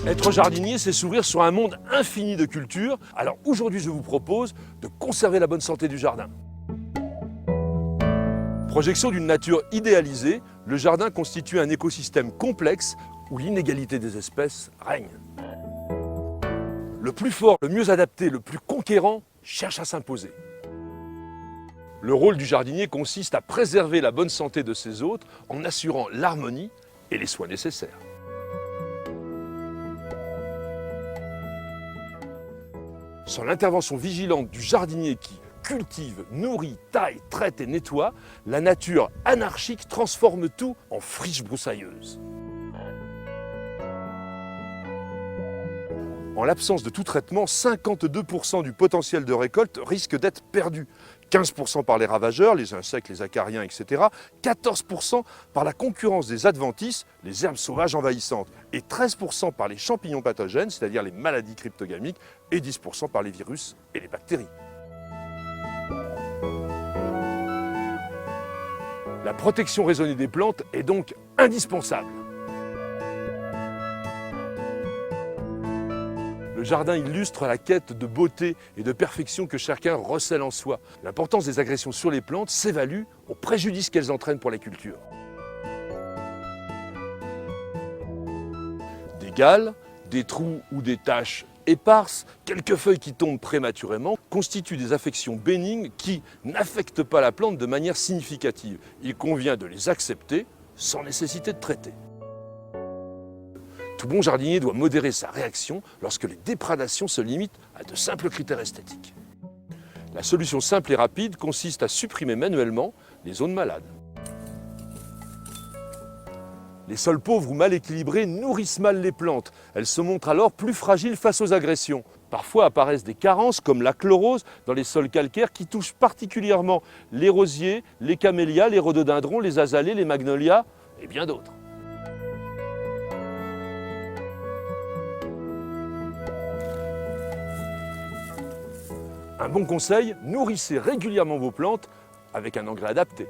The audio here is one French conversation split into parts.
Être jardinier, c'est s'ouvrir sur un monde infini de cultures. Alors aujourd'hui, je vous propose de conserver la bonne santé du jardin. Projection d'une nature idéalisée, le jardin constitue un écosystème complexe où l'inégalité des espèces règne. Le plus fort, le mieux adapté, le plus conquérant cherche à s'imposer. Le rôle du jardinier consiste à préserver la bonne santé de ses hôtes en assurant l'harmonie et les soins nécessaires. Sans l'intervention vigilante du jardinier qui cultive, nourrit, taille, traite et nettoie, la nature anarchique transforme tout en friche broussailleuse. En l'absence de tout traitement, 52% du potentiel de récolte risque d'être perdu. 15% par les ravageurs, les insectes, les acariens, etc. 14% par la concurrence des adventices, les herbes sauvages envahissantes. Et 13% par les champignons pathogènes, c'est-à-dire les maladies cryptogamiques. Et 10% par les virus et les bactéries. La protection raisonnée des plantes est donc indispensable. Le jardin illustre la quête de beauté et de perfection que chacun recèle en soi. L'importance des agressions sur les plantes s'évalue au préjudice qu'elles entraînent pour la culture. Des gales, des trous ou des taches éparses, quelques feuilles qui tombent prématurément, constituent des affections bénignes qui n'affectent pas la plante de manière significative. Il convient de les accepter sans nécessité de traiter. Tout bon jardinier doit modérer sa réaction lorsque les déprédations se limitent à de simples critères esthétiques. La solution simple et rapide consiste à supprimer manuellement les zones malades. Les sols pauvres ou mal équilibrés nourrissent mal les plantes. Elles se montrent alors plus fragiles face aux agressions. Parfois apparaissent des carences comme la chlorose dans les sols calcaires qui touchent particulièrement les rosiers, les camélias, les rhododendrons, les azalées, les magnolias et bien d'autres. Un bon conseil, nourrissez régulièrement vos plantes avec un engrais adapté.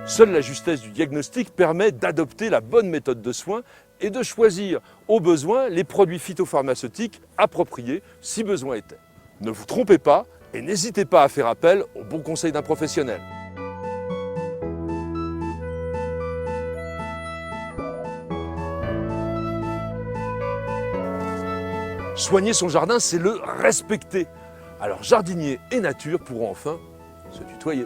Seule la justesse du diagnostic permet d'adopter la bonne méthode de soin et de choisir au besoin les produits phytopharmaceutiques appropriés si besoin était. Ne vous trompez pas et n'hésitez pas à faire appel au bon conseil d'un professionnel. Soigner son jardin, c'est le respecter. Alors jardinier et nature pourront enfin se tutoyer.